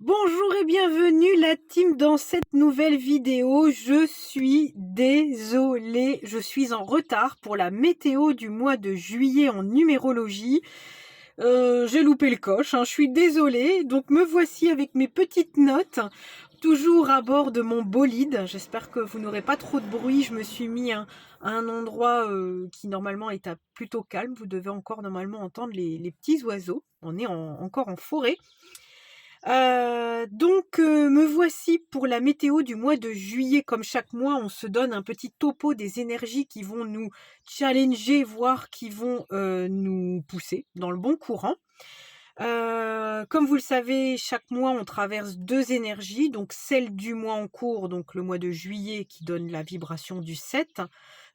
Bonjour et bienvenue la team dans cette nouvelle vidéo. Je suis désolée, je suis en retard pour la météo du mois de juillet en numérologie. J'ai loupé le coche, je suis désolée. Donc me voici avec mes petites notes, toujours à bord de mon bolide. J'espère que vous n'aurez pas trop de bruit. Je me suis mis à un endroit qui normalement est plutôt calme. Vous devez encore normalement entendre les petits oiseaux. On est encore en forêt. Me voici pour la météo du mois de juillet. Comme chaque mois, on se donne un petit topo des énergies qui vont nous challenger, voire qui vont nous pousser dans le bon courant. Comme vous le savez, chaque mois, on traverse deux énergies. Donc celle du mois en cours, donc le mois de juillet qui donne la vibration du 7,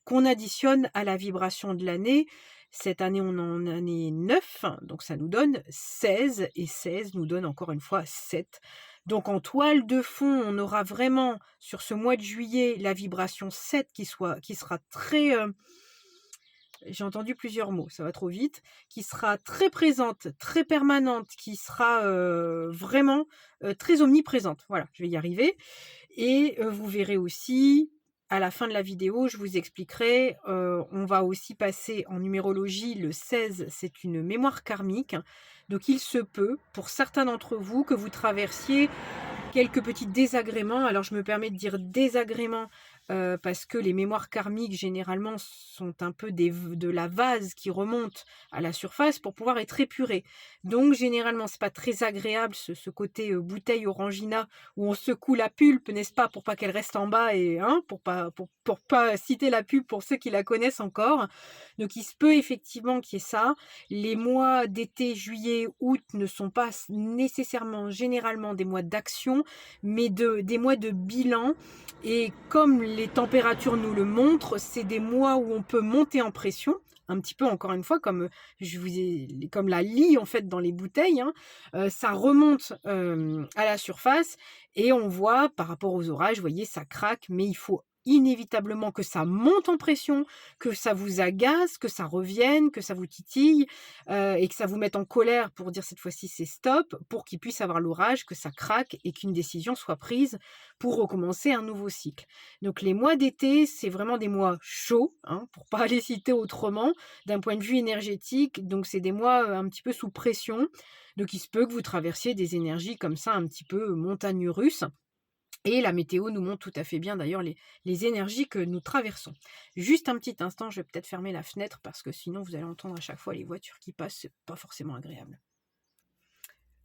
qu'on additionne à la vibration de l'année. Cette année, on est en année 9, donc ça nous donne 16, et 16 nous donne encore une fois 7. Donc en toile de fond, on aura vraiment sur ce mois de juillet la vibration 7 qui sera très... j'ai entendu plusieurs mots, ça va trop vite, qui sera très présente, très permanente, qui sera vraiment très omniprésente. Voilà, je vais y arriver. Et vous verrez aussi, à la fin de la vidéo, je vous expliquerai, on va aussi passer en numérologie, le 16, c'est une mémoire karmique. Donc il se peut, pour certains d'entre vous, que vous traversiez quelques petits désagréments. Alors je me permets de dire désagréments parce que les mémoires karmiques généralement sont un peu de la vase qui remonte à la surface pour pouvoir être épurée. Donc généralement c'est pas très agréable ce côté bouteille orangina où on secoue la pulpe, n'est-ce pas, pour pas qu'elle reste en bas et pour pas citer la pulpe pour ceux qui la connaissent encore. Donc il se peut effectivement qu'il y ait ça. Les mois d'été, juillet, août ne sont pas nécessairement généralement des mois d'action, mais des mois de bilan. Et comme les températures nous le montrent, c'est des mois où on peut monter en pression, un petit peu encore une fois comme comme la lie en fait dans les bouteilles, ça remonte à la surface et on voit par rapport aux orages, vous voyez, ça craque, mais il faut inévitablement que ça monte en pression, que ça vous agace, que ça revienne, que ça vous titille et que ça vous mette en colère pour dire cette fois-ci c'est stop, pour qu'il puisse avoir l'orage, que ça craque et qu'une décision soit prise pour recommencer un nouveau cycle. Donc les mois d'été, c'est vraiment des mois chauds, pour pas les citer autrement, d'un point de vue énergétique. Donc c'est des mois un petit peu sous pression. Donc il se peut que vous traversiez des énergies comme ça, un petit peu montagnes russes. Et la météo nous montre tout à fait bien d'ailleurs les énergies que nous traversons. Juste un petit instant, je vais peut-être fermer la fenêtre parce que sinon vous allez entendre à chaque fois les voitures qui passent, c'est pas forcément agréable.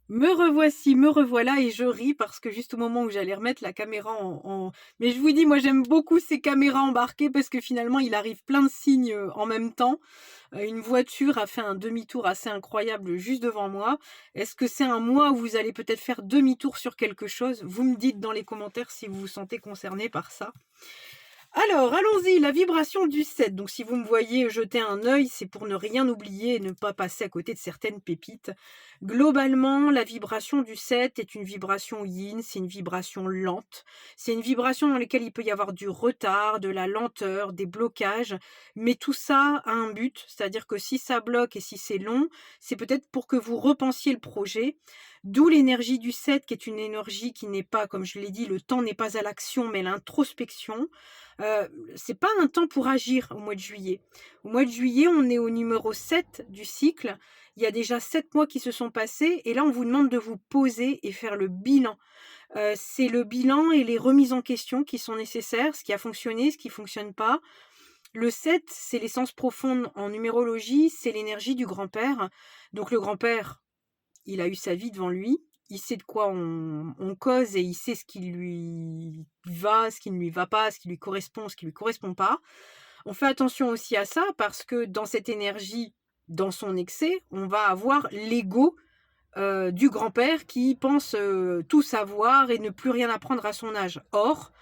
Me revoici, me revoilà et je ris parce que juste au moment où j'allais remettre la caméra Mais je vous dis, moi j'aime beaucoup ces caméras embarquées parce que finalement il arrive plein de signes en même temps. Une voiture a fait un demi-tour assez incroyable juste devant moi. Est-ce que c'est un mois où vous allez peut-être faire demi-tour sur quelque chose? Vous me dites dans les commentaires si vous vous sentez concerné par ça. Alors, allons-y, la vibration du 7. Donc, si vous me voyez jeter un œil, c'est pour ne rien oublier et ne pas passer à côté de certaines pépites. Globalement, la vibration du 7 est une vibration yin, c'est une vibration lente. C'est une vibration dans laquelle il peut y avoir du retard, de la lenteur, des blocages. Mais tout ça a un but, c'est-à-dire que si ça bloque et si c'est long, c'est peut-être pour que vous repensiez le projet. D'où l'énergie du 7, qui est une énergie qui n'est pas, comme je l'ai dit, le temps n'est pas à l'action, mais l'introspection. C'est pas un temps pour agir au mois de juillet. Au mois de juillet, on est au numéro 7 du cycle. Il y a déjà 7 mois qui se sont passés et là, on vous demande de vous poser et faire le bilan. C'est le bilan et les remises en question qui sont nécessaires, ce qui a fonctionné, ce qui fonctionne pas. Le 7, c'est l'essence profonde en numérologie, c'est l'énergie du grand-père. Donc le grand-père, il a eu sa vie devant lui, il sait de quoi on cause et il sait ce qui lui va, ce qui ne lui va pas, ce qui lui correspond, ce qui lui correspond pas. On fait attention aussi à ça parce que dans cette énergie, dans son excès, on va avoir l'ego du grand-père qui pense tout savoir et ne plus rien apprendre à son âge. Or,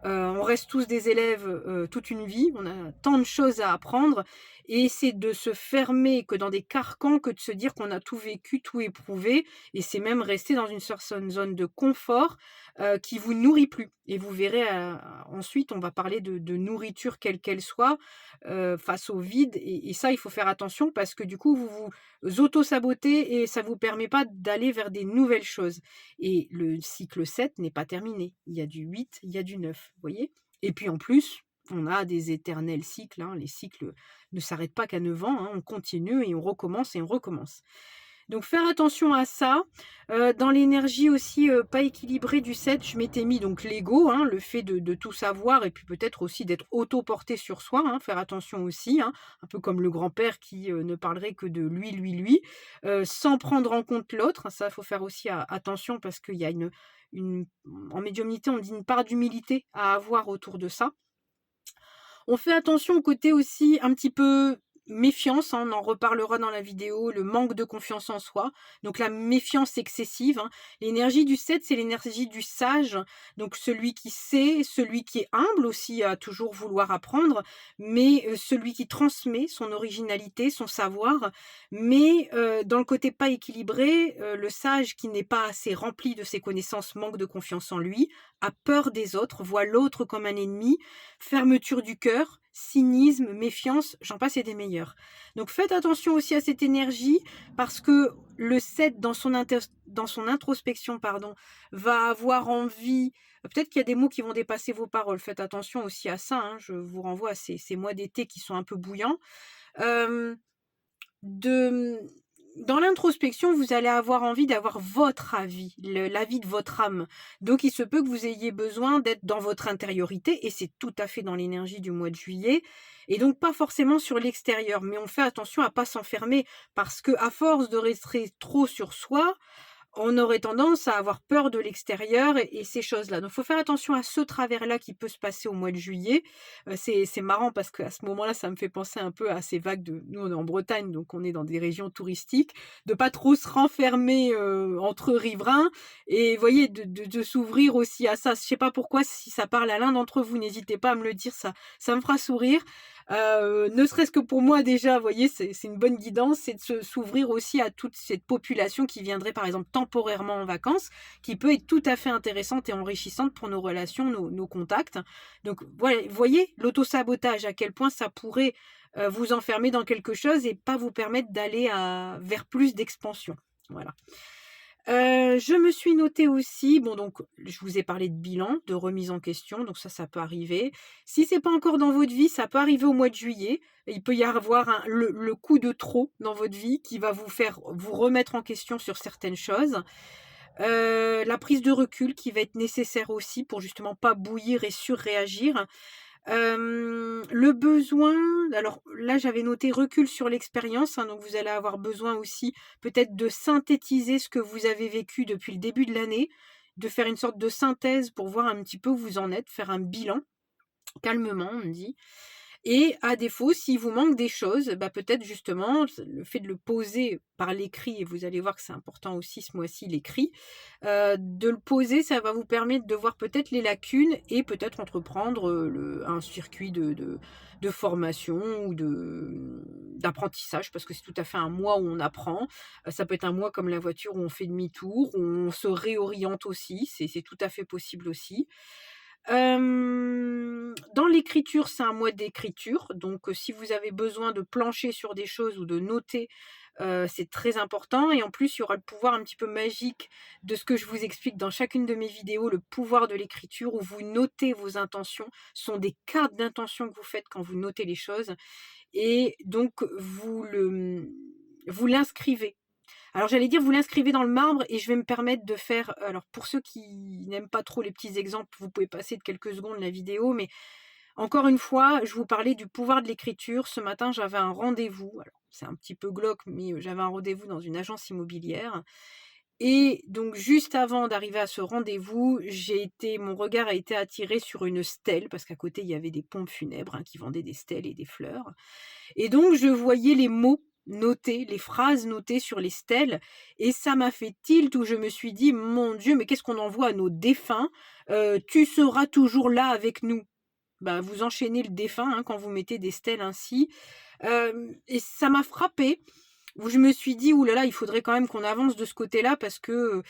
on reste tous des élèves toute une vie, on a tant de choses à apprendre et c'est de se fermer que dans des carcans que de se dire qu'on a tout vécu, tout éprouvé et c'est même rester dans une certaine zone de confort, qui vous nourrit plus et vous verrez, ensuite on va parler de nourriture quelle qu'elle soit, face au vide et ça il faut faire attention parce que du coup vous vous auto-sabotez et ça vous permet pas d'aller vers des nouvelles choses et le cycle 7 n'est pas terminé. Il y a du 8, il y a du 9, vous voyez? Et puis en plus, on a des éternels cycles, hein, les cycles ne s'arrêtent pas qu'à 9 ans, hein, on continue et on recommence et on recommence. Donc faire attention à ça. Dans l'énergie aussi, pas équilibrée du 7, je m'étais mis donc l'ego, hein, le fait de tout savoir et puis peut-être aussi d'être auto-porté sur soi, hein, faire attention aussi, hein, un peu comme le grand-père qui, ne parlerait que de lui, lui, lui, sans prendre en compte l'autre. Ça, il faut faire aussi attention parce qu'il y a une en médiumnité, on dit une part d'humilité à avoir autour de ça. On fait attention au côté aussi un petit peu méfiance, hein, on en reparlera dans la vidéo, le manque de confiance en soi, donc la méfiance excessive, hein. L'énergie du 7, c'est l'énergie du sage, donc celui qui sait, celui qui est humble aussi à toujours vouloir apprendre, mais celui qui transmet son originalité, son savoir, mais dans le côté pas équilibré, le sage qui n'est pas assez rempli de ses connaissances manque de confiance en lui, a peur des autres, voit l'autre comme un ennemi, fermeture du cœur, cynisme, méfiance, j'en passe et des meilleurs. Donc faites attention aussi à cette énergie parce que le 7 dans son introspection pardon, va avoir envie, peut-être qu'il y a des mots qui vont dépasser vos paroles, faites attention aussi à ça, hein, je vous renvoie à ces mois d'été qui sont un peu bouillants. Hem, de Dans l'introspection, vous allez avoir envie d'avoir votre avis, l'avis de votre âme. Donc il se peut que vous ayez besoin d'être dans votre intériorité et c'est tout à fait dans l'énergie du mois de juillet et donc pas forcément sur l'extérieur, mais on fait attention à pas s'enfermer parce que à force de rester trop sur soi, on aurait tendance à avoir peur de l'extérieur et ces choses-là. Donc, il faut faire attention à ce travers-là qui peut se passer au mois de juillet. C'est marrant parce qu'à ce moment-là, ça me fait penser un peu à ces vagues de nous, on est en Bretagne, donc on est dans des régions touristiques, de pas trop se renfermer, entre riverains et vous voyez, de s'ouvrir aussi à ça. Je sais pas pourquoi, si ça parle à l'un d'entre vous, n'hésitez pas à me le dire, ça me fera sourire. Ne serait-ce que pour moi déjà, vous voyez, c'est une bonne guidance, c'est de s'ouvrir aussi à toute cette population qui viendrait par exemple temporairement en vacances, qui peut être tout à fait intéressante et enrichissante pour nos relations, nos contacts. Donc voilà, vous voyez l'auto-sabotage, à quel point ça pourrait vous enfermer dans quelque chose et pas vous permettre d'aller vers plus d'expansion. Voilà. Je me suis notée aussi, bon donc je vous ai parlé de bilan, de remise en question, donc ça peut arriver. Si c'est pas encore dans votre vie, ça peut arriver au mois de juillet. Il peut y avoir le coup de trop dans votre vie qui va vous faire vous remettre en question sur certaines choses. La prise de recul qui va être nécessaire aussi pour justement pas bouillir et surréagir. Le besoin, alors là j'avais noté recul sur l'expérience, hein, donc vous allez avoir besoin aussi peut-être de synthétiser ce que vous avez vécu depuis le début de l'année, de faire une sorte de synthèse pour voir un petit peu où vous en êtes, faire un bilan, calmement on me dit. Et à défaut, s'il vous manque des choses, bah, peut-être justement le fait de le poser par l'écrit et vous allez voir que c'est important aussi ce mois-ci l'écrit, de le poser, ça va vous permettre de voir peut-être les lacunes et peut-être entreprendre, un circuit de formation ou d'apprentissage parce que c'est tout à fait un mois où on apprend. Ça peut être un mois comme la voiture où on fait demi-tour, où on se réoriente aussi, c'est tout à fait possible aussi. Dans l'écriture, c'est un mois d'écriture, donc si vous avez besoin de plancher sur des choses ou de noter, c'est très important et en plus, il y aura le pouvoir un petit peu magique de ce que je vous explique dans chacune de mes vidéos, le pouvoir de l'écriture où vous notez vos intentions. Ce sont des cartes d'intention que vous faites quand vous notez les choses et donc vous l'inscrivez. Alors j'allais dire, vous l'inscrivez dans le marbre et je vais me permettre de faire, alors pour ceux qui n'aiment pas trop les petits exemples, vous pouvez passer de quelques secondes la vidéo, mais encore une fois, je vous parlais du pouvoir de l'écriture. Ce matin, j'avais un rendez-vous, alors c'est un petit peu glauque, mais j'avais un rendez-vous dans une agence immobilière et donc juste avant d'arriver à ce rendez-vous, mon regard a été attiré sur une stèle parce qu'à côté, il y avait des pompes funèbres, hein, qui vendaient des stèles et des fleurs et donc je voyais les mots notés, les phrases notées sur les stèles et ça m'a fait tilt où je me suis dit: «Mon Dieu, mais qu'est-ce qu'on envoie à nos défunts? Tu seras toujours là avec nous». bah, vous enchaînez le défunt, hein, quand vous mettez des stèles ainsi. Et ça m'a frappée, où je me suis dit: «Ouh là là, il faudrait quand même qu'on avance de ce côté-là parce que,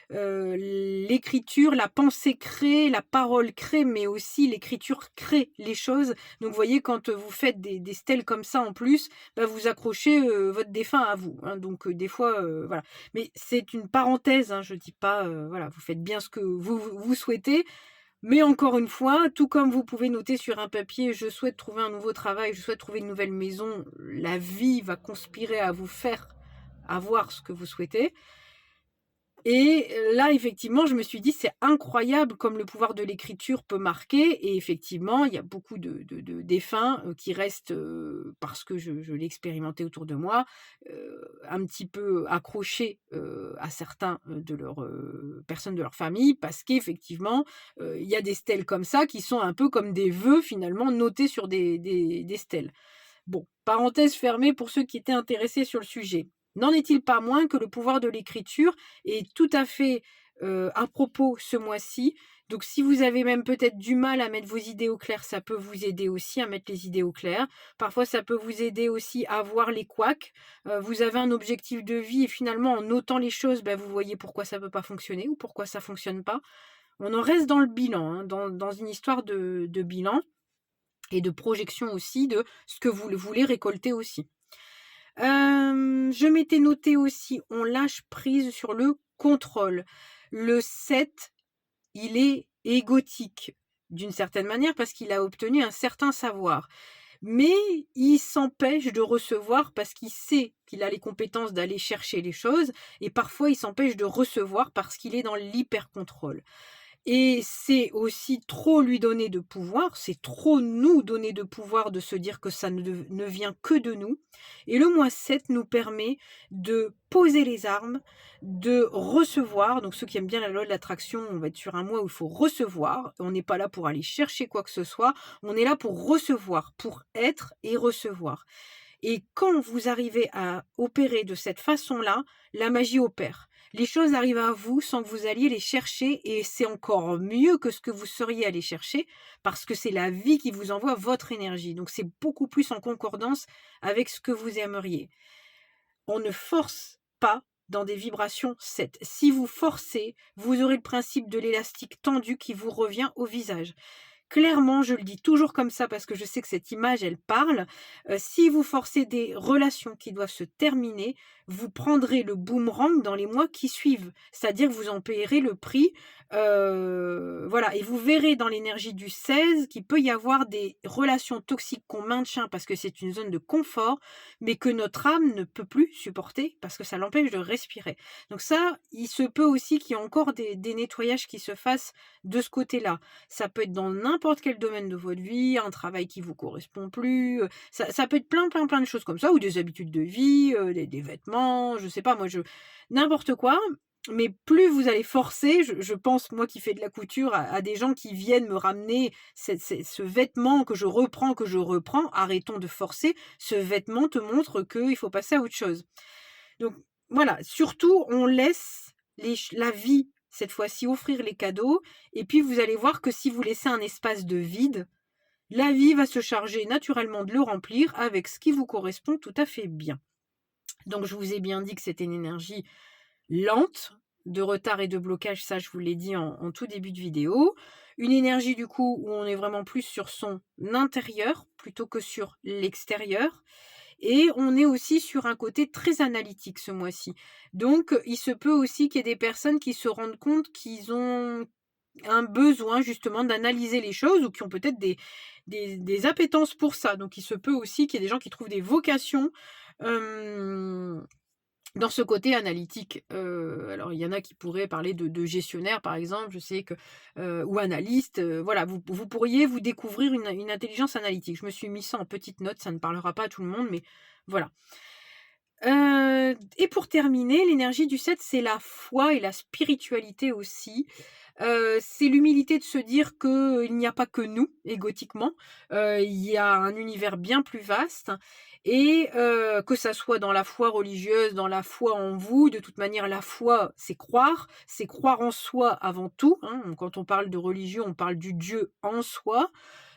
l'écriture, la pensée crée, la parole crée, mais aussi l'écriture crée les choses». Donc vous voyez, quand, vous faites des stèles comme ça en plus, bah, vous accrochez, votre défunt à vous, hein. Donc des fois, voilà. Mais c'est une parenthèse, hein, je dis pas, voilà, vous faites bien ce que vous souhaitez. Mais encore une fois, tout comme vous pouvez noter sur un papier: «Je souhaite trouver un nouveau travail, je souhaite trouver une nouvelle maison», la vie va conspirer à vous faire avoir ce que vous souhaitez. Et là, effectivement, je me suis dit: «C'est incroyable comme le pouvoir de l'écriture peut marquer», et effectivement, il y a beaucoup de défunts, qui restent, parce que je l'ai expérimenté autour de moi, un petit peu accrochés, à certains, de leurs, personnes de leur famille, parce qu'effectivement, il y a des stèles comme ça qui sont un peu comme des vœux finalement notés sur des stèles. Bon, parenthèse fermée pour ceux qui étaient intéressés sur le sujet. N'en est-il pas moins que le pouvoir de l'écriture est tout à fait, à propos ce mois-ci. Donc si vous avez même peut-être du mal à mettre vos idées au clair, ça peut vous aider aussi à mettre les idées au clair. Parfois, ça peut vous aider aussi à voir les couacs. Vous avez un objectif de vie et finalement, en notant les choses, bah, vous voyez pourquoi ça ne peut pas fonctionner ou pourquoi ça ne fonctionne pas. On en reste dans le bilan, hein, dans une histoire de bilan et de projection aussi de ce que vous voulez récolter aussi. Je m'étais noté aussi: on lâche prise sur le contrôle. Le 7, il est égotique d'une certaine manière parce qu'il a obtenu un certain savoir. Mais il s'empêche de recevoir parce qu'il sait qu'il a les compétences d'aller chercher les choses, et parfois il s'empêche de recevoir parce qu'il est dans l'hyper-contrôle. Et c'est aussi trop lui donner de pouvoir, c'est trop nous donner de pouvoir de se dire que ça ne vient que de nous. Et le mois 7 nous permet de poser les armes, de recevoir. Donc ceux qui aiment bien la loi de l'attraction, on va être sur un mois où il faut recevoir. On n'est pas là pour aller chercher quoi que ce soit, on est là pour recevoir, pour être et recevoir. Et quand vous arrivez à opérer de cette façon-là, la magie opère. Les choses arrivent à vous sans que vous alliez les chercher, et c'est encore mieux que ce que vous seriez allé chercher parce que c'est la vie qui vous envoie votre énergie. Donc c'est beaucoup plus en concordance avec ce que vous aimeriez. On ne force pas dans des vibrations 7. Si vous forcez, vous aurez le principe de l'élastique tendu qui vous revient au visage. Clairement, je le dis toujours comme ça parce que je sais que cette image, elle parle. Si vous forcez des relations qui doivent se terminer, vous prendrez le boomerang dans les mois qui suivent. C'est-à-dire que vous en payerez le prix, voilà, et vous verrez dans l'énergie du 16 qu'il peut y avoir des relations toxiques qu'on maintient parce que c'est une zone de confort, mais que notre âme ne peut plus supporter parce que ça l'empêche de respirer. Donc ça, il se peut aussi qu'il y ait encore des nettoyages qui se fassent de ce côté-là. Ça peut être dans n'importe quel domaine de votre vie, un travail qui vous correspond plus, ça peut être plein de choses comme ça, ou des habitudes de vie, des vêtements, je sais pas moi, n'importe quoi. Mais plus vous allez forcer, je pense, moi qui fais de la couture, à des gens qui viennent me ramener ce vêtement que je reprends, arrêtons de forcer, ce vêtement te montre qu'il faut passer à autre chose. Donc voilà, surtout on laisse la vie, cette fois-ci, offrir les cadeaux, et puis vous allez voir que si vous laissez un espace de vide, la vie va se charger naturellement de le remplir avec ce qui vous correspond tout à fait bien. Donc je vous ai bien dit que c'était une énergie lente, de retard et de blocage, ça je vous l'ai dit en tout début de vidéo. Une énergie du coup où on est vraiment plus sur son intérieur plutôt que sur l'extérieur. Et on est aussi sur un côté très analytique ce mois-ci. Donc il se peut aussi qu'il y ait des personnes qui se rendent compte qu'ils ont un besoin justement d'analyser les choses, ou qui ont peut-être des appétences pour ça. Donc il se peut aussi qu'il y ait des gens qui trouvent des vocations, dans ce côté analytique. Alors il y en a qui pourraient parler de gestionnaire par exemple, je sais que, ou analyste, voilà, vous pourriez vous découvrir une intelligence analytique. Je me suis mis ça en petite note, ça ne parlera pas à tout le monde, mais voilà. Et pour terminer, l'énergie du 7, c'est la foi et la spiritualité aussi. C'est l'humilité de se dire qu'il n'y a pas que nous, égotiquement, il y a un univers bien plus vaste, et que ça soit dans la foi religieuse, dans la foi en vous, de toute manière la foi, c'est croire en soi avant tout, hein. Quand on parle de religion, on parle du Dieu en soi.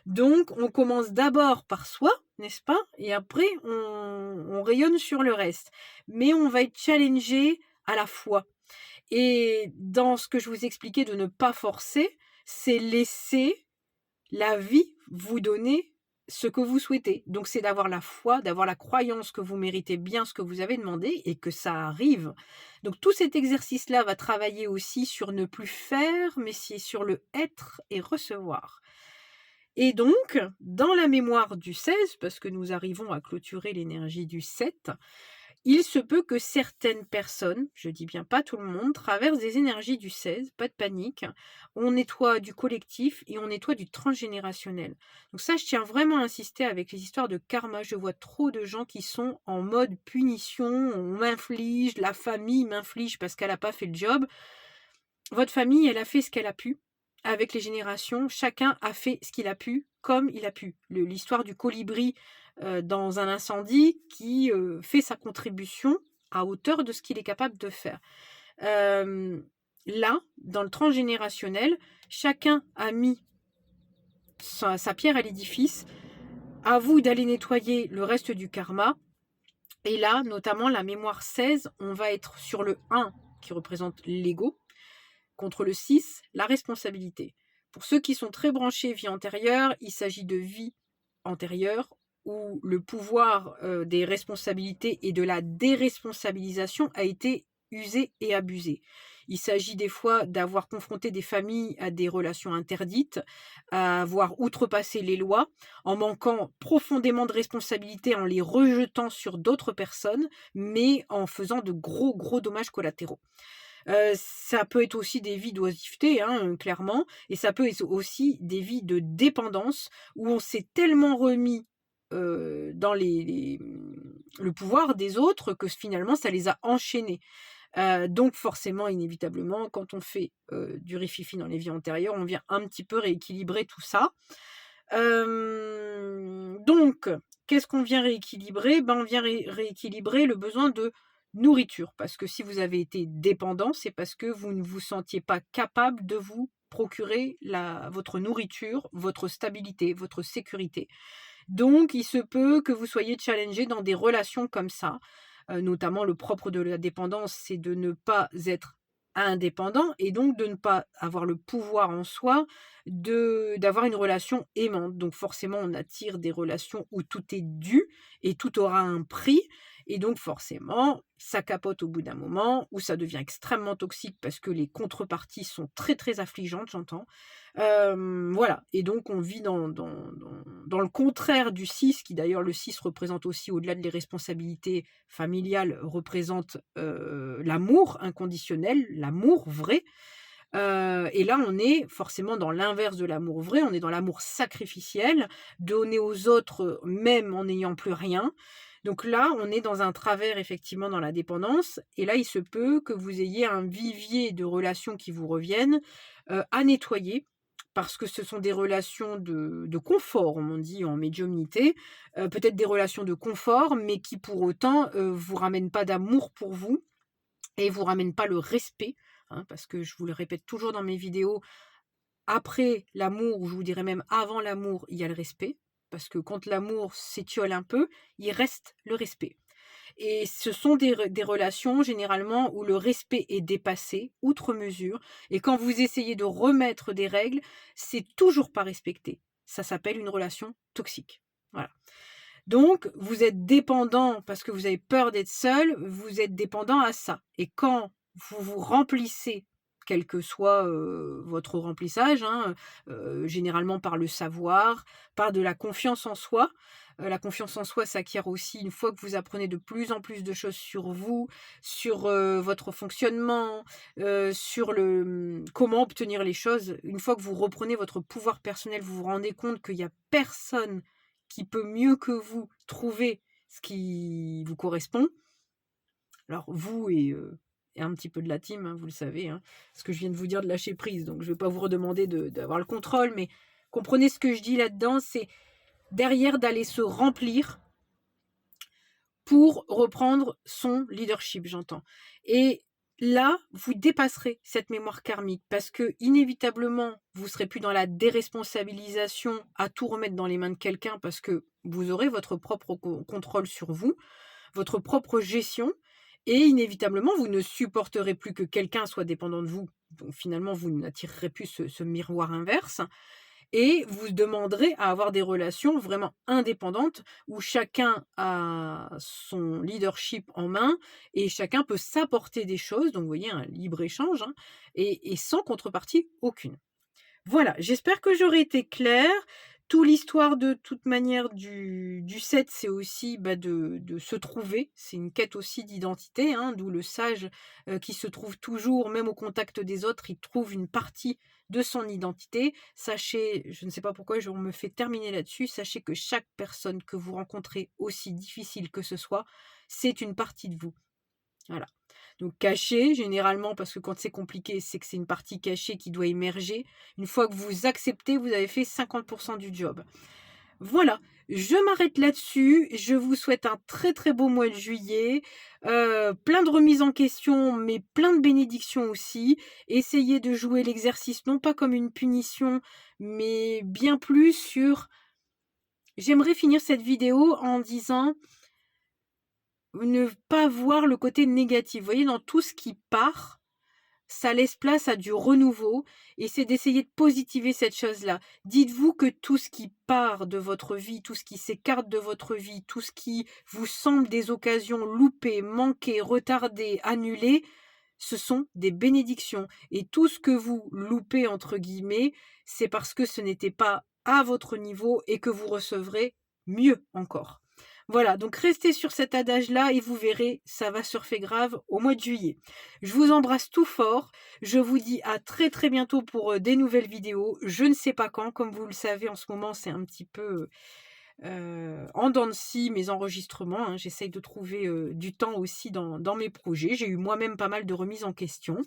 Donc on commence d'abord par soi, n'est-ce pas? Et après on rayonne sur le reste. Mais on va être challengé à la fois. Et dans ce que je vous expliquais de ne pas forcer, c'est laisser la vie vous donner ce que vous souhaitez. Donc c'est d'avoir la foi, d'avoir la croyance que vous méritez bien ce que vous avez demandé et que ça arrive. Donc tout cet exercice-là va travailler aussi sur ne plus faire, mais c'est sur le être et recevoir. Et donc, dans la mémoire du 16, parce que nous arrivons à clôturer l'énergie du 7, il se peut que certaines personnes, je dis bien pas tout le monde, traversent des énergies du 16, pas de panique. On nettoie du collectif et on nettoie du transgénérationnel. Donc ça, je tiens vraiment à insister avec les histoires de karma. Je vois trop de gens qui sont en mode punition, on m'inflige, la famille m'inflige parce qu'elle n'a pas fait le job. Votre famille, elle a fait ce qu'elle a pu. Avec les générations, chacun a fait ce qu'il a pu, comme il a pu. L'histoire du colibri dans un incendie qui fait sa contribution à hauteur de ce qu'il est capable de faire. Là, dans le transgénérationnel, chacun a mis sa pierre à l'édifice. À vous d'aller nettoyer le reste du karma. Et là, notamment la mémoire 16, on va être sur le 1 qui représente l'ego, contre le 6, la responsabilité. Pour ceux qui sont très branchés vie antérieure, il s'agit de vie antérieure où le pouvoir des responsabilités et de la déresponsabilisation a été usé et abusé. Il s'agit des fois d'avoir confronté des familles à des relations interdites, à avoir outrepassé les lois, en manquant profondément de responsabilité, en les rejetant sur d'autres personnes, mais en faisant de gros dommages collatéraux. Ça peut être aussi des vies d'oisiveté, hein, clairement, et ça peut être aussi des vies de dépendance où on s'est tellement remis dans le pouvoir des autres que finalement ça les a enchaînés. Donc forcément, inévitablement, quand on fait du rififi dans les vies antérieures, on vient un petit peu rééquilibrer tout ça. Donc, qu'est-ce qu'on vient rééquilibrer? On vient rééquilibrer le besoin de nourriture. Parce que si vous avez été dépendant, c'est parce que vous ne vous sentiez pas capable de vous procurer votre nourriture, votre stabilité, votre sécurité. Donc, il se peut que vous soyez challengé dans des relations comme ça. Notamment, le propre de la dépendance, c'est de ne pas être indépendant et donc de ne pas avoir le pouvoir en soi d'avoir une relation aimante. Donc forcément, on attire des relations où tout est dû et tout aura un prix. Et donc forcément, ça capote au bout d'un moment, ou ça devient extrêmement toxique parce que les contreparties sont très affligeantes, j'entends. Voilà, et donc on vit dans le contraire du 6, qui d'ailleurs le 6 représente aussi, au-delà des responsabilités familiales, représente l'amour inconditionnel, l'amour vrai. Et là, on est forcément dans l'inverse de l'amour vrai, on est dans l'amour sacrificiel, donner aux autres même en n'ayant plus rien. Donc là, on est dans un travers effectivement dans la dépendance, et là, il se peut que vous ayez un vivier de relations qui vous reviennent à nettoyer, parce que ce sont des relations de confort, on dit en médiumnité, peut-être des relations de confort, mais qui pour autant vous ramènent pas d'amour pour vous et vous ramènent pas le respect, hein, parce que je vous le répète toujours dans mes vidéos, après l'amour, ou je vous dirais même avant l'amour, il y a le respect, parce que quand l'amour s'étiole un peu, il reste le respect. Et ce sont des relations généralement où le respect est dépassé, outre mesure, et quand vous essayez de remettre des règles, c'est toujours pas respecté. Ça s'appelle une relation toxique. Voilà. Donc, vous êtes dépendant parce que vous avez peur d'être seul, vous êtes dépendant à ça. Et quand vous vous remplissez, quel que soit votre remplissage, hein, généralement par le savoir, par de la confiance en soi. La confiance en soi s'acquiert aussi une fois que vous apprenez de plus en plus de choses sur vous, sur votre fonctionnement, sur comment obtenir les choses. Une fois que vous reprenez votre pouvoir personnel, vous vous rendez compte qu'il n'y a personne qui peut mieux que vous trouver ce qui vous correspond. Alors vous et un petit peu de la team, hein, vous le savez, hein, ce que je viens de vous dire de lâcher prise, donc je ne vais pas vous redemander d'avoir le contrôle, mais comprenez ce que je dis là-dedans, c'est derrière d'aller se remplir pour reprendre son leadership, j'entends. Et là, vous dépasserez cette mémoire karmique parce que inévitablement, vous serez plus dans la déresponsabilisation à tout remettre dans les mains de quelqu'un parce que vous aurez votre propre contrôle sur vous, votre propre gestion et inévitablement, vous ne supporterez plus que quelqu'un soit dépendant de vous. Donc finalement, vous n'attirerez plus ce miroir inverse et vous demanderez à avoir des relations vraiment indépendantes où chacun a son leadership en main et chacun peut s'apporter des choses. Donc, vous voyez, un libre-échange hein, et sans contrepartie aucune. Voilà, j'espère que j'aurai été claire. Tout l'histoire de toute manière du 7, c'est aussi de se trouver. C'est une quête aussi d'identité, hein, d'où le sage qui se trouve toujours, même au contact des autres, il trouve une partie de son identité. Sachez, je ne sais pas pourquoi je me fais terminer là-dessus, sachez que chaque personne que vous rencontrez, aussi difficile que ce soit, c'est une partie de vous. Voilà. Donc caché, généralement, parce que quand c'est compliqué, c'est que c'est une partie cachée qui doit émerger. Une fois que vous acceptez, vous avez fait 50% du job. Voilà, je m'arrête là-dessus. Je vous souhaite un très très beau mois de juillet. Plein de remises en question, mais plein de bénédictions aussi. Essayez de jouer l'exercice, non pas comme une punition, mais bien plus sur... J'aimerais finir cette vidéo en disant... ne pas voir le côté négatif. Vous voyez, dans tout ce qui part, ça laisse place à du renouveau et c'est d'essayer de positiver cette chose-là. Dites-vous que tout ce qui part de votre vie, tout ce qui s'écarte de votre vie, tout ce qui vous semble des occasions loupées, manquées, retardées, annulées, ce sont des bénédictions. Et tout ce que vous loupez, entre guillemets, c'est parce que ce n'était pas à votre niveau et que vous recevrez mieux encore. Voilà, donc restez sur cet adage-là et vous verrez, ça va surfer grave au mois de juillet. Je vous embrasse tout fort. Je vous dis à très très bientôt pour des nouvelles vidéos. Je ne sais pas quand, comme vous le savez, en ce moment, c'est un petit peu en dents de scie mes enregistrements. Hein. J'essaye de trouver du temps aussi dans mes projets. J'ai eu moi-même pas mal de remises en question.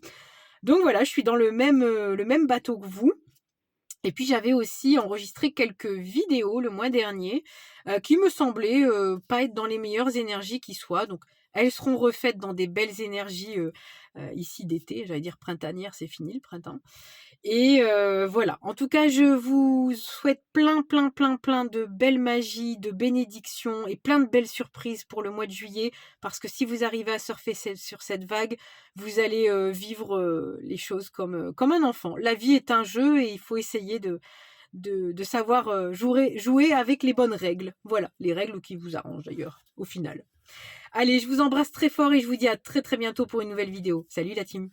Donc voilà, je suis dans le même bateau que vous. Et puis j'avais aussi enregistré quelques vidéos le mois dernier qui me semblaient pas être dans les meilleures énergies qui soient. Donc elles seront refaites dans des belles énergies ici d'été. J'allais dire printanière, c'est fini le printemps. Et voilà. En tout cas, je vous souhaite plein de belles magies, de bénédictions et plein de belles surprises pour le mois de juillet. Parce que si vous arrivez à surfer sur cette vague, vous allez vivre les choses comme un enfant. La vie est un jeu et il faut essayer de savoir jouer avec les bonnes règles. Voilà, les règles qui vous arrangent d'ailleurs, au final. Allez, je vous embrasse très fort et je vous dis à très très bientôt pour une nouvelle vidéo. Salut la team!